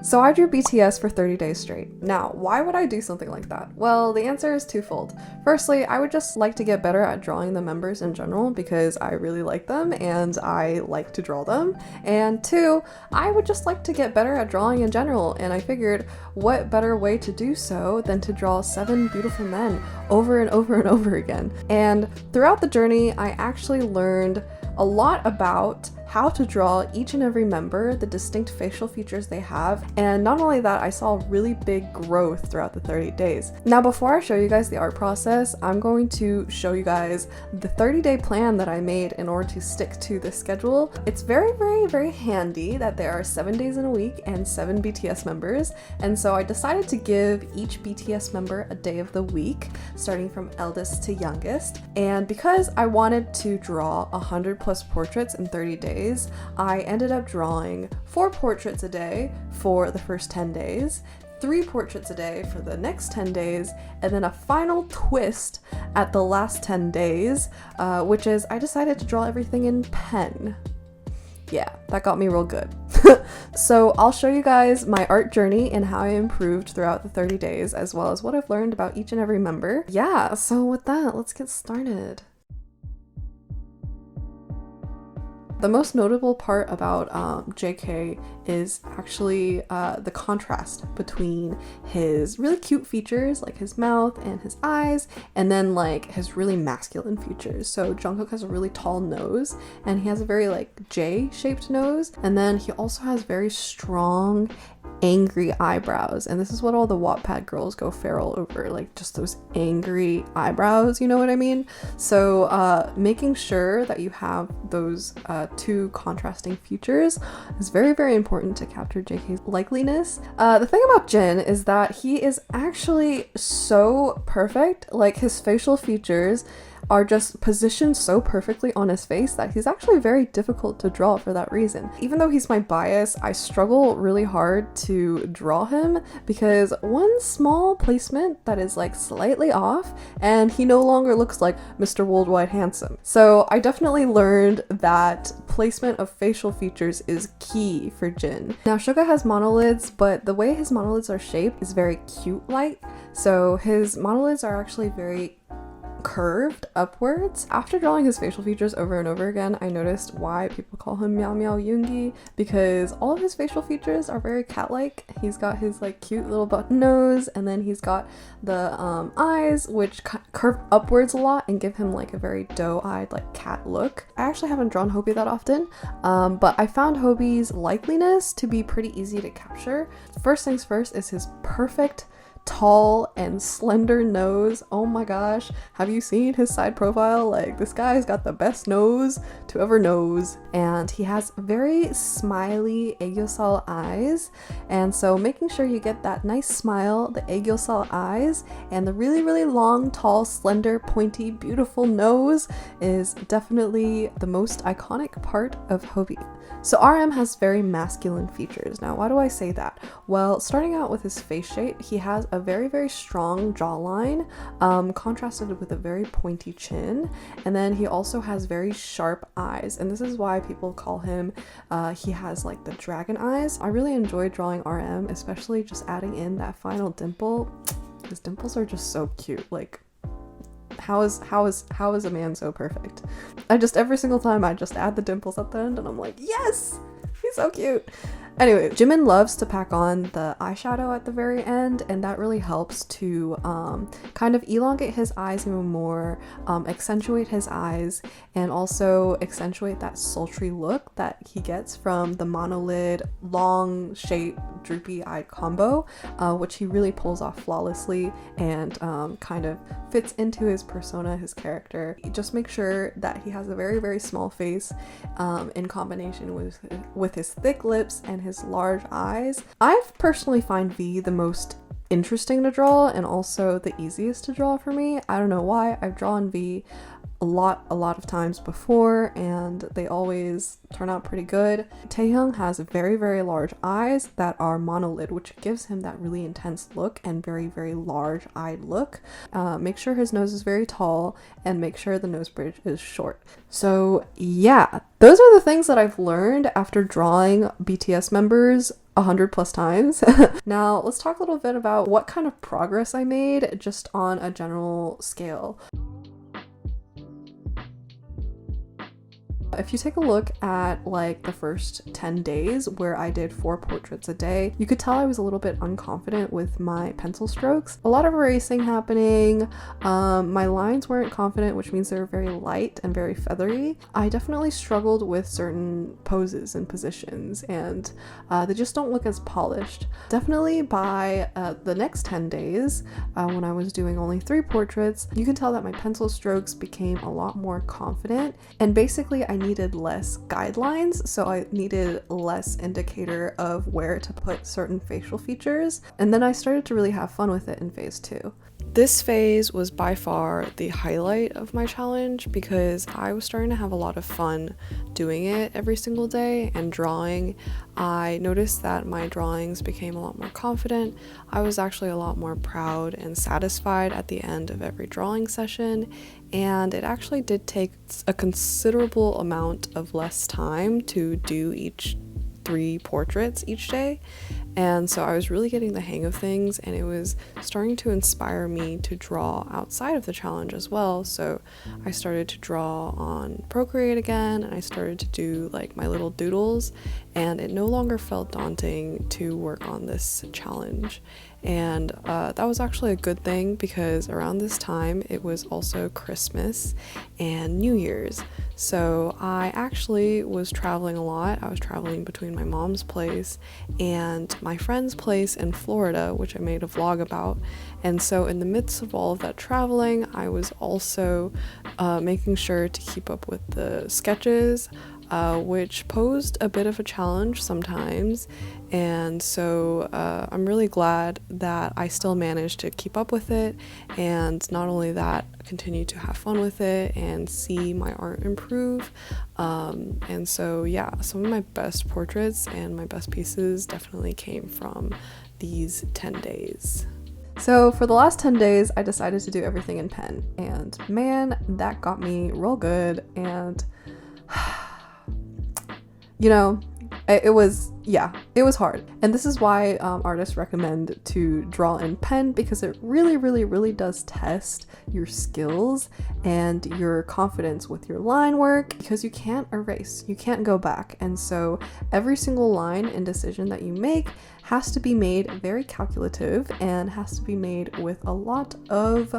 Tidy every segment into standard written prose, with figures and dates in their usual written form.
So I drew BTS for 30 days straight. Now, why would I do something like that? Well, the answer is twofold. Firstly, I would just like to get better at drawing the members in general because I really like them and I like to draw them. And two, I would just like to get better at drawing in general, and I figured what better way to do so than to draw 7 beautiful men over and over and over again. And throughout the journey, I actually learned a lot about how to draw each and every member, the distinct facial features they have, and not only that, I saw really big growth throughout the 30 days. Now, before I show you guys the art process, I'm going to show you guys the 30-day plan that I made in order to stick to this schedule. It's very handy that there are 7 days in a week and 7 BTS members, and so I decided to give each BTS member a day of the week, starting from eldest to youngest. And because I wanted to draw 100 plus portraits in 30 days, I ended up drawing 4 portraits a day for the first 10 days, 3 portraits a day for the next 10 days, and then a final twist at the last 10 days, which is I decided to draw everything in pen. Yeah, that got me real good. So I'll show you guys my art journey and how I improved throughout the 30 days, as well as what I've learned about each and every member. Yeah, so with that, let's get started. The most notable part about JK is actually the contrast between his really cute features, like his mouth and his eyes, and then like his really masculine features. So Jungkook has a really tall nose, and he has a very like J-shaped nose, and then he also has very strong, angry eyebrows, and this is what all the Wattpad girls go feral over, like just those angry eyebrows, you know what I mean? So making sure that you have those 2 contrasting features is very important to capture JK's likeliness. The thing about Jin is that he is actually so perfect, like his facial features are just positioned so perfectly on his face that he's actually very difficult to draw for that reason. Even though he's my bias, I struggle really hard to draw him because one small placement that is like slightly off and he no longer looks like Mr. Worldwide Handsome. So I definitely learned that placement of facial features is key for Jin. Now Suga has monolids, but the way his monolids are shaped is very cute-like. So his monolids are actually very curved upwards. After drawing his facial features over and over again, I noticed why people call him Meow Meow Yoongi, because all of his facial features are very cat-like. He's got his like cute little button nose, and then he's got the eyes which curve upwards a lot and give him like a very doe-eyed like cat look. I actually haven't drawn Hobie that often, but I found Hobie's likeliness to be pretty easy to capture. First things first is his perfect tall and slender nose. Oh my gosh, have you seen his side profile? Like, this guy's got the best nose to ever nose, and he has very smiley aegyosal eyes, and so making sure you get that nice smile, the aegyosal eyes, and the really long, tall, slender, pointy, beautiful nose is definitely the most iconic part of Hobie. So RM has very masculine features. Now, why do I say that? Well, starting out with his face shape, he has a very strong jawline, contrasted with a very pointy chin, and then he also has very sharp eyes, and this is why people call him, he has like the dragon eyes. I really enjoy drawing RM, especially just adding in that final dimple. His dimples are just so cute. Like, how is a man so perfect? Every single time I just add the dimples at the end and I'm like, yes, he's so cute. Anyway, Jimin loves to pack on the eyeshadow at the very end, and that really helps to kind of elongate his eyes even more, accentuate his eyes, and also accentuate that sultry look that he gets from the monolid, long shape, droopy eyed combo, which he really pulls off flawlessly and kind of fits into his persona, his character. Just make sure that he has a very small face in combination with his thick lips and his large eyes. I personally find V the most interesting to draw and also the easiest to draw for me. I don't know why. I've drawn V a lot of times before and they always turn out pretty good. Taehyung has very large eyes that are monolid, which gives him that really intense look and very large eyed look. Make sure his nose is very tall and make sure the nose bridge is short. So yeah, those are the things that I've learned after drawing BTS members 100 plus times. Now let's talk a little bit about what kind of progress I made just on a general scale. If you take a look at like the first 10 days where I did 4 portraits a day, you could tell I was a little bit unconfident with my pencil strokes. A lot of erasing happening. My lines weren't confident, which means they were very light and very feathery. I definitely struggled with certain poses and positions, and they just don't look as polished. Definitely by the next 10 days, when I was doing only 3 portraits, you can tell that my pencil strokes became a lot more confident, and basically I needed less guidelines, so I needed less indicator of where to put certain facial features, and then I started to really have fun with it in phase 2. This phase was by far the highlight of my challenge because I was starting to have a lot of fun doing it every single day and drawing. I noticed that my drawings became a lot more confident. I was actually a lot more proud and satisfied at the end of every drawing session, and it actually did take a considerable amount of less time to do each 3 portraits each day. And so I was really getting the hang of things, and it was starting to inspire me to draw outside of the challenge as well. So I started to draw on Procreate again, and I started to do like my little doodles, and it no longer felt daunting to work on this challenge. And that was actually a good thing because around this time it was also Christmas and New Year's. So I actually was traveling a lot. I was traveling between my mom's place and my friend's place in Florida, which I made a vlog about. And so in the midst of all of that traveling, I was also making sure to keep up with the sketches, which posed a bit of a challenge sometimes. And so I'm really glad that I still managed to keep up with it, and not only that, continue to have fun with it and see my art improve. And so yeah, some of my best portraits and my best pieces definitely came from these 10 days. So for the last 10 days, I decided to do everything in pen, and man, that got me real good. And you know, it was hard. And this is why artists recommend to draw in pen, because it really does test your skills and your confidence with your line work, because you can't erase, you can't go back. And so every single line and decision that you make has to be made very calculative and has to be made with a lot of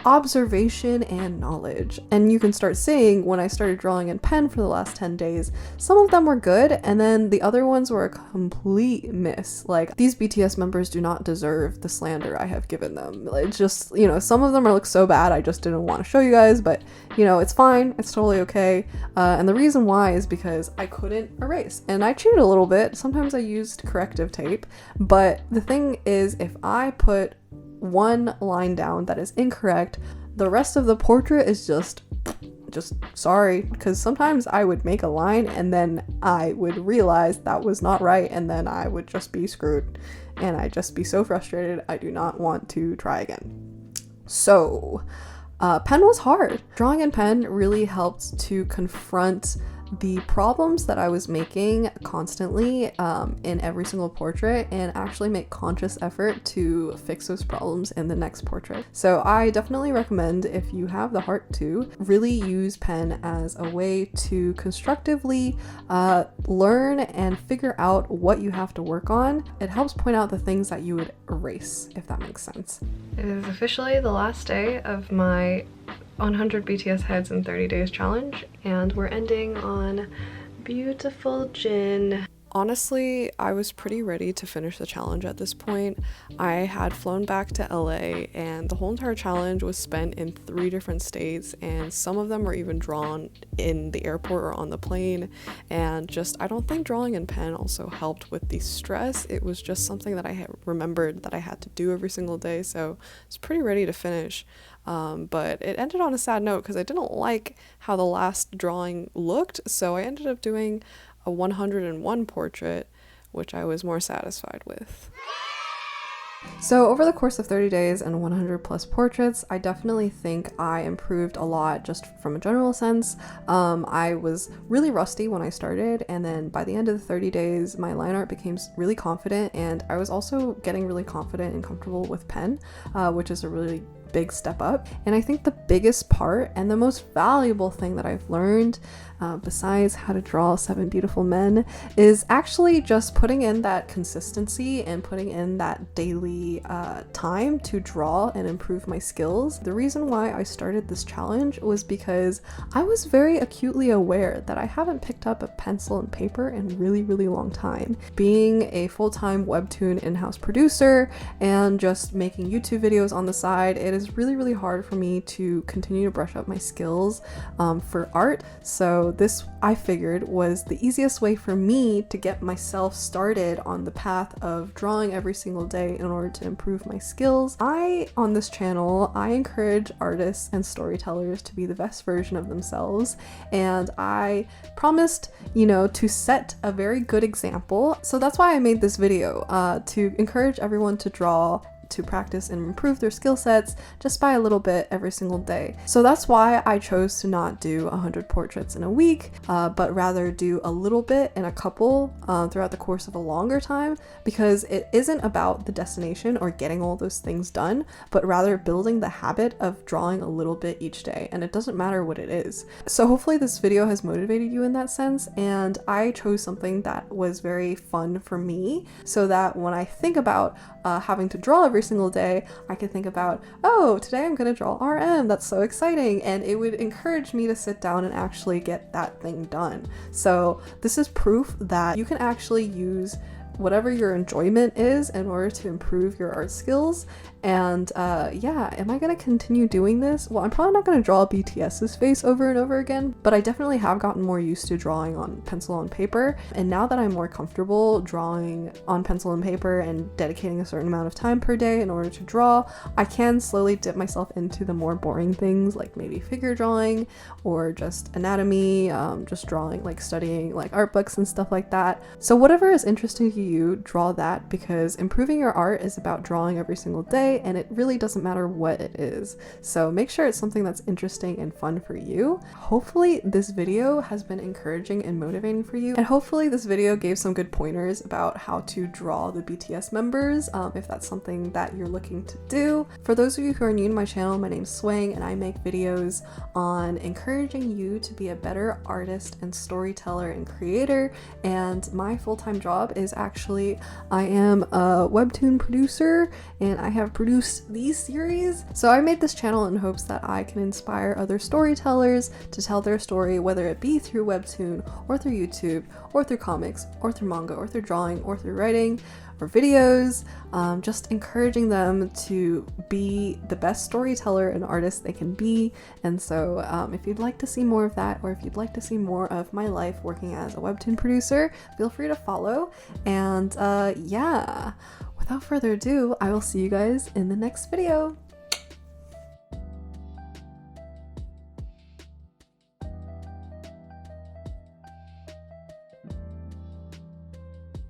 observation and knowledge. And you can start seeing when I started drawing in pen for the last 10 days, some of them were good, and then the other ones were a complete miss. Like, these BTS members do not deserve the slander I have given them. It's just, you know, some of them look so bad I just didn't want to show you guys, but you know, it's fine, it's totally okay. And the reason why is because I couldn't erase, and I cheated a little bit. Sometimes I used corrective tape, but the thing is, if I put one line down that is incorrect, the rest of the portrait is just sorry, because sometimes I would make a line and then I would realize that was not right, and then I would just be screwed, and I'd just be so frustrated. I do not want to try again. So pen was hard. Drawing in pen really helped to confront the problems that I was making constantly in every single portrait, and actually make conscious effort to fix those problems in the next portrait. So I definitely recommend, if you have the heart to, really use pen as a way to constructively learn and figure out what you have to work on. It helps point out the things that you would erase, if that makes sense. It is officially the last day of my 100 BTS heads in 30 days challenge, and we're ending on beautiful Jin. Honestly, I was pretty ready to finish the challenge at this point. I had flown back to LA, and the whole entire challenge was spent in 3 different states, and some of them were even drawn in the airport or on the plane. And just, I don't think drawing in pen also helped with the stress. It was just something that I had remembered that I had to do every single day, so I was pretty ready to finish. But it ended on a sad note because I didn't like how the last drawing looked, so I ended up doing a 101 portrait, which I was more satisfied with. So over the course of 30 days and 100 plus portraits, I definitely think I improved a lot just from a general sense. I was really rusty when I started, and then by the end of the 30 days, my line art became really confident, and I was also getting really confident and comfortable with pen, which is a really big step up. And I think the biggest part and the most valuable thing that I've learned, besides how to draw 7 beautiful men, is actually just putting in that consistency and putting in that daily time to draw and improve my skills. The reason why I started this challenge was because I was very acutely aware that I haven't picked up a pencil and paper in a really long time. Being a full-time webtoon in-house producer and just making YouTube videos on the side, it is really hard for me to continue to brush up my skills for art. So this, I figured, was the easiest way for me to get myself started on the path of drawing every single day in order to improve my skills. On this channel, I encourage artists and storytellers to be the best version of themselves, and I promised, to set a very good example. So that's why I made this video, to encourage everyone to draw, to practice and improve their skill sets just by a little bit every single day. So that's why I chose to not do 100 portraits in a week, but rather do a little bit and a couple throughout the course of a longer time, because it isn't about the destination or getting all those things done, but rather building the habit of drawing a little bit each day, and it doesn't matter what it is. So hopefully this video has motivated you in that sense, and I chose something that was very fun for me, so that when I think about having to draw every single day, I can think about, oh, today I'm gonna draw RM, that's so exciting, and it would encourage me to sit down and actually get that thing done. So this is proof that you can actually use whatever your enjoyment is in order to improve your art skills. And yeah, am I gonna continue doing this? Well, I'm probably not gonna draw BTS's face over and over again, but I definitely have gotten more used to drawing on pencil and paper, and now that I'm more comfortable drawing on pencil and paper and dedicating a certain amount of time per day in order to draw, I can slowly dip myself into the more boring things, like maybe figure drawing or just anatomy, just drawing, like studying like art books and stuff like that. So whatever is interesting to you, draw that, because improving your art is about drawing every single day, and it really doesn't matter what it is. So make sure it's something that's interesting and fun for you. Hopefully this video has been encouraging and motivating for you, and hopefully this video gave some good pointers about how to draw the BTS members, if that's something that you're looking to do. For those of you who are new to my channel, my name's Swang, and I make videos on encouraging you to be a better artist and storyteller and creator, and my full-time job is actually, I am a WEBTOON producer, and I have produced these series. So I made this channel in hopes that I can inspire other storytellers to tell their story, whether it be through WEBTOON or through YouTube or through comics or through manga or through drawing or through writing or videos, just encouraging them to be the best storyteller and artist they can be. And so if you'd like to see more of that, or if you'd like to see more of my life working as a WEBTOON producer, feel free to follow. And yeah, without further ado, I will see you guys in the next video.